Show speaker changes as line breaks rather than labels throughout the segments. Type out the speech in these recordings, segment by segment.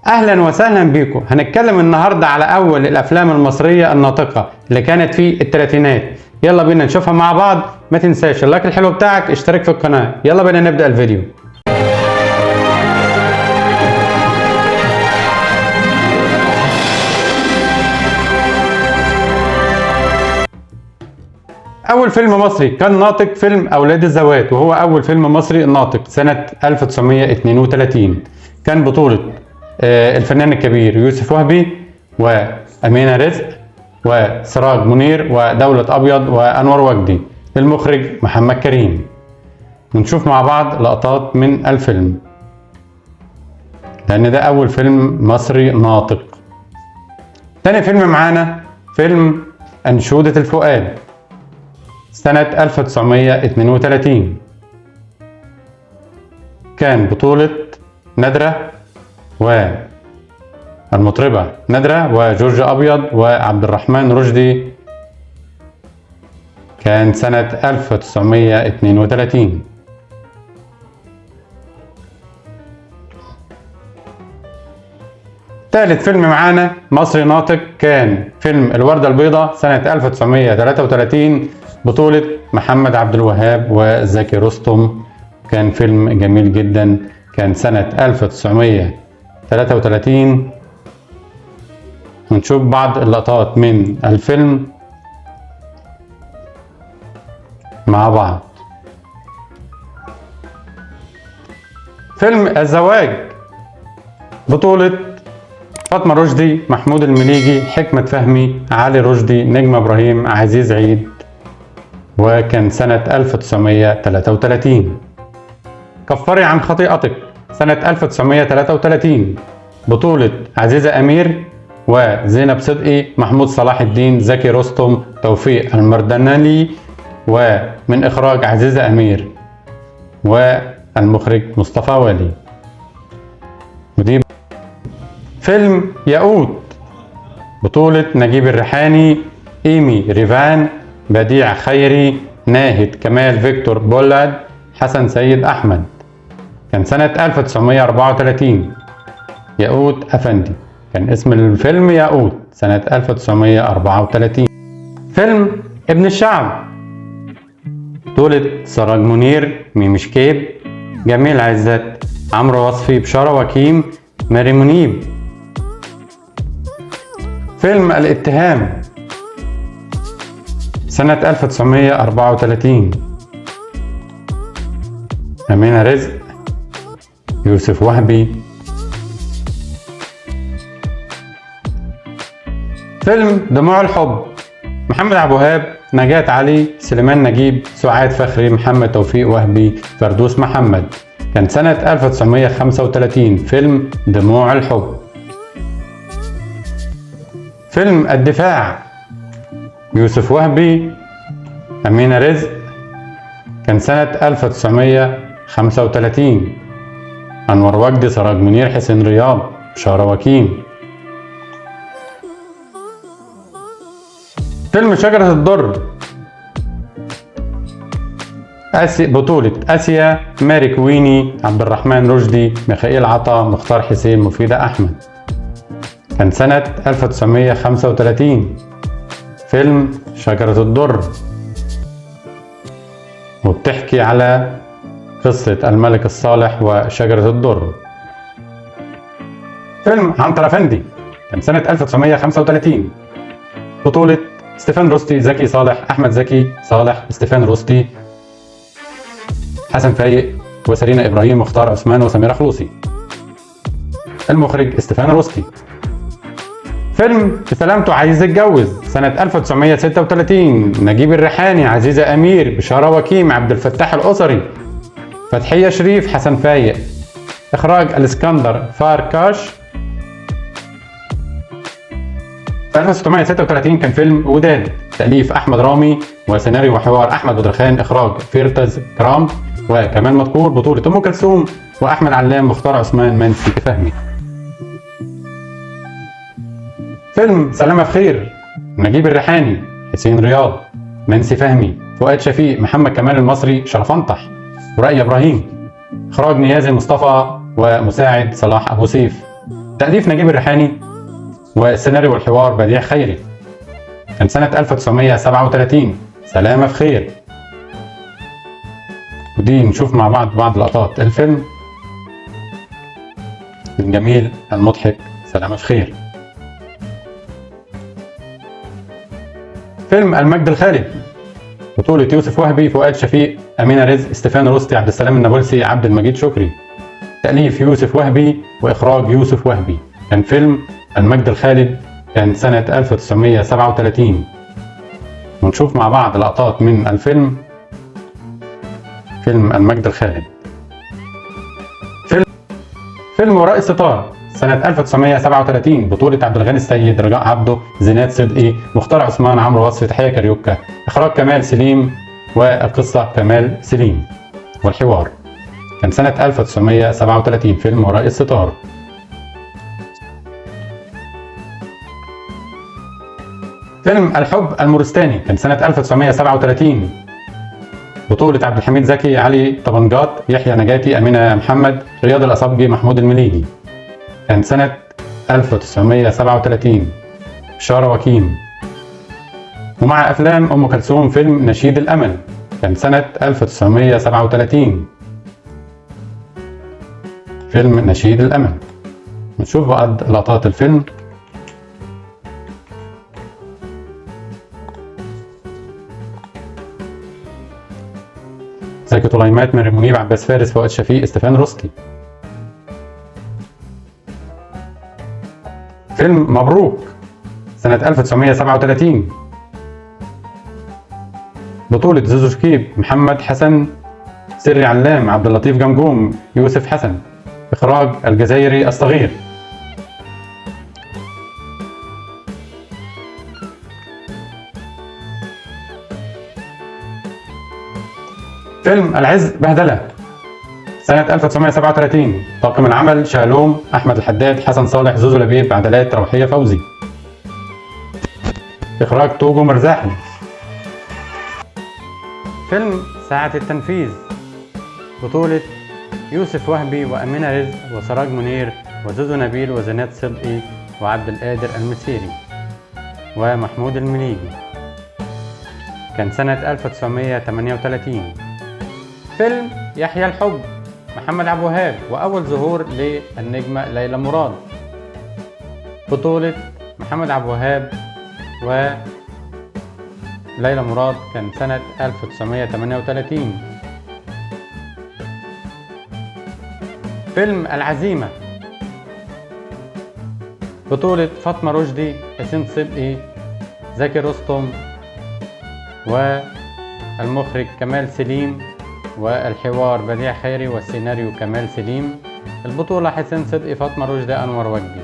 اهلا وسهلا بيكم. هنتكلم النهارده على اول الافلام المصريه الناطقه اللي كانت في الثلاثينات. يلا بينا نشوفها مع بعض. ما تنساش اللايك الحلو بتاعك، اشترك في القناه. يلا بينا نبدا الفيديو. أول فيلم مصري كان ناطق فيلم أولاد الذوات، وهو أول فيلم مصري ناطق سنة 1932. كان بطولة الفنان الكبير يوسف وهبي وأمينة رزق وسراج منير ودولة أبيض وأنور وجدي. المخرج محمد كريم. ونشوف مع بعض لقطات من الفيلم لأن ده أول فيلم مصري ناطق. تاني فيلم معانا فيلم أنشودة الفؤاد سنة 1932. كان بطولة نادرة والمطربة نادرة وجورج أبيض وعبد الرحمن رشدي. كان سنة 1932. ثالث فيلم معانا مصري ناطق كان فيلم الوردة البيضاء سنة 1933، بطولة محمد عبد الوهاب وزكي رستم. كان فيلم جميل جدا، كان سنة 1933. ونشوف بعض اللقطات من الفيلم مع بعض. فيلم الزواج، بطولة فاطمة رشدي، محمود المليجي، حكمة فهمي، علي رشدي، نجمة إبراهيم، عزيز عيد. وكان سنة 1933. كفري عن خطيئتك سنة 1933، بطولة عزيزة أمير وزينب صدقي، محمود صلاح الدين، زكي رستم، توفيق المردنلي، ومن إخراج عزيزة أمير والمخرج مصطفى والي. ودي فيلم ياقوت، بطولة نجيب الريحاني، إيمي ريفان، بديع خيري، ناهد كمال، فيكتور بولاد، حسن سيد أحمد. كان سنة 1934. ياقوت أفندي، كان اسم الفيلم ياقوت سنة 1934. فيلم ابن الشعب، بطولة سراج منير، ميمي شكيب، جميل عزت، عمرو وصفي، بشارة وكيم، ماري منيب. فيلم الاتهام سنة 1934، أمينة رزق، يوسف وهبي. فيلم دموع الحب، محمد عبد الوهاب، نجاة علي، سليمان نجيب، سعاد فخري، محمد توفيق وهبي، فردوس محمد. كان سنة 1935. فيلم دموع الحب. فيلم الدفاع، يوسف وهبي، أمينة رزق. كان سنة 1935. أنور وجدي، سراج منير، حسين رياض، بشارة وكيم. فيلم شجرة الدر، بطولة آسيا، ماري كويني، عبد الرحمن رشدي، ميخائيل عطا، مختار حسين، مفيدة أحمد. كان سنة 1935. فيلم شجرة الدر، وبتحكي على قصة الملك الصالح وشجرة الدر. فيلم عنتر أفندي، كان سنة 1935، بطولة ستيفان روستي، زكي صالح، أحمد زكي صالح، ستيفان روستي، حسن فايق، وسرينا إبراهيم، مختار عثمان، وسميرة خلوصي. المخرج ستيفان روستي. فيلم بسلامته عايز يتجوز سنة 1936، نجيب الريحاني، عزيزة أمير، بشارة وكيم، عبد الفتاح الأسري، فتحية شريف، حسن فايق. إخراج الإسكندر فاركاش. في 1936 كان فيلم وداد، تأليف أحمد رامي وسيناريو وحوار أحمد بدرخان، إخراج فيرتز كرام وكمال مدكور، بطولة أم كلثوم وأحمد علام، مختار عثمان، منسي فهمي. فيلم سلامة في خير، نجيب الريحاني، حسين رياض، منسي فهمي، فؤاد شفيق، محمد كمال المصري، شرفنطح، ورائي إبراهيم. إخراج نيازي مصطفى ومساعد صلاح أبو سيف. تأليف نجيب الريحاني، والسيناريو والحوار بديع خيري. كان سنة 1937. سلامة في خير. ودي نشوف مع بعض لقطات الفيلم الجميل المضحك سلامة في خير. فيلم المجد الخالد، بطولة يوسف وهبي، فؤاد شفيق، أمينة رزق، ستيفان روستي، عبد السلام النابلسي، عبد المجيد شكري. تأليف يوسف وهبي وإخراج يوسف وهبي. كان فيلم المجد الخالد، كان سنة 1937. ونشوف مع بعض لقطات من الفيلم، فيلم المجد الخالد. فيلم وراء الستار سنة 1937، بطولة عبد الغني السيد، رجاء عبده، زينات صدقي، مختار عثمان، عمرو وصفي، تحية كاريوكا. إخراج كمال سليم، والقصة كمال سليم، والحوار. كان سنة 1937 فيلم وراء الستار. فيلم الحب المورستاني كان سنة 1937، بطولة عبد الحميد زكي، علي طبنجات، يحيى نجاتي، أمينة محمد، رياض الأصبجي، محمود المليجي. كان سنة 1937. بشارة وكيم. ومع أفلام أم كلثوم فيلم نشيد الأمل، كان سنة 1937. فيلم نشيد الأمل. نشوف بعض لقطات الفيلم. زكي طليمات، مريم منيب، عباس فارس، فؤاد شفيق، ستيفان روستي. فيلم مبروك سنة 1937، بطولة زوزو شكيب، محمد حسن، سري علام، عبد اللطيف جمجوم، يوسف حسن. إخراج الجزائري الصغير. فيلم العز بهدلة سنة 1937، طاقم العمل شالوم، أحمد الحداد، حسن صالح، زوزو لبيب، عدلات، روحية فوزي. إخراج توجو مرزاحي. فيلم ساعة التنفيذ، بطولة يوسف وهبي، وأمينة رزق، وسراج منير، وزوزو نبيل، وزينات صدقي، وعبد القادر المسيري، ومحمود المليجي. كان سنة 1938. فيلم يحيى الحب، محمد عبد الوهاب، وأول ظهور للنجمة ليلى مراد، بطولة محمد عبد الوهاب وليلى مراد. كان سنة 1938. فيلم العزيمة، بطولة فاطمة رشدي، حسين صدقي، زكي رستم، والمخرج كمال سليم، والحوار بديع خيري، والسيناريو كمال سليم. البطولة حسين صدقي، فاطمة رشدي، أنور وجدي.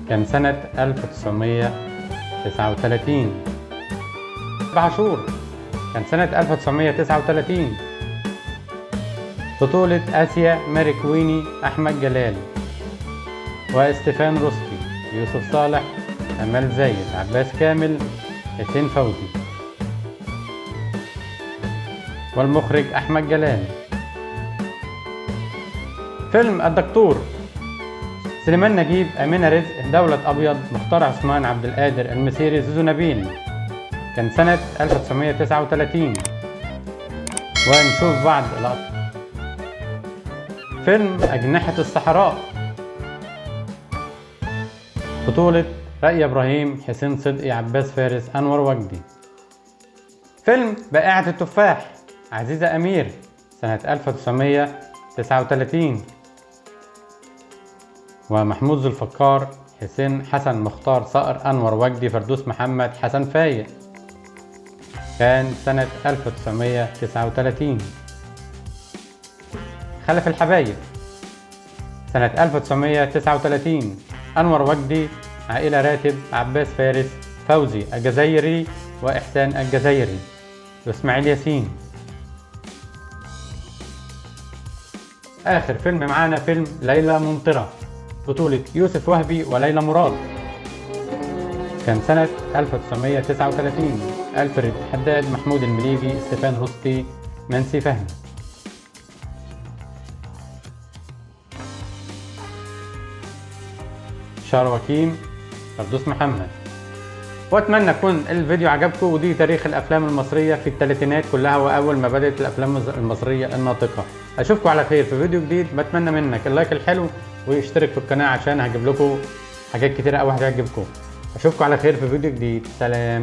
كان سنة 1939. بعاشور كان سنة 1939، بطولة آسيا ماري كويني، أحمد جلال، وستيفان روستي، يوسف صالح، أمال زايد، عباس كامل، حسين فوزي، والمخرج أحمد جلال. فيلم الدكتور، سليمان نجيب، أمينة رزق، دولة أبيض، مختار عثمان، عبد القادر المسيري، زوزو نبيل. كان سنة 1939. ونشوف بعض لقطات. فيلم أجنحة الصحراء، بطولة رائية إبراهيم، حسين صدقي، عباس فارس، أنور وجدي. فيلم بائعة التفاح، عزيزة أمير، سنة 1939، ومحمود ذو الفقار، حسين حسن، مختار صقر، أنور وجدي، فردوس محمد، حسن فايق. كان سنة 1939. خلف الحبايب، سنة 1939، أنور وجدي، عائلة راتب، عباس فارس، فوزي الجزائري، وإحسان الجزائري، وإسماعيل ياسين. آخر فيلم معانا فيلم ليلى ممطرة، بطولة يوسف وهبي وليلى مراد. كان سنة 1939. ألفريد حداد، محمود المليجي، ستيفان روستي، نانسي فهمي. بشار وكيم، فردوس محمد. واتمنى يكون الفيديو عجبكم. ودي تاريخ الافلام المصريه في الثلاثينات كلها، واول ما بدات الافلام المصريه الناطقه. اشوفكم على خير في فيديو جديد. بتمنى منك اللايك الحلو واشترك في القناه عشان هجيب لكم حاجات كتيره قوي هتعجبكم. اشوفكم على خير في فيديو جديد. سلام.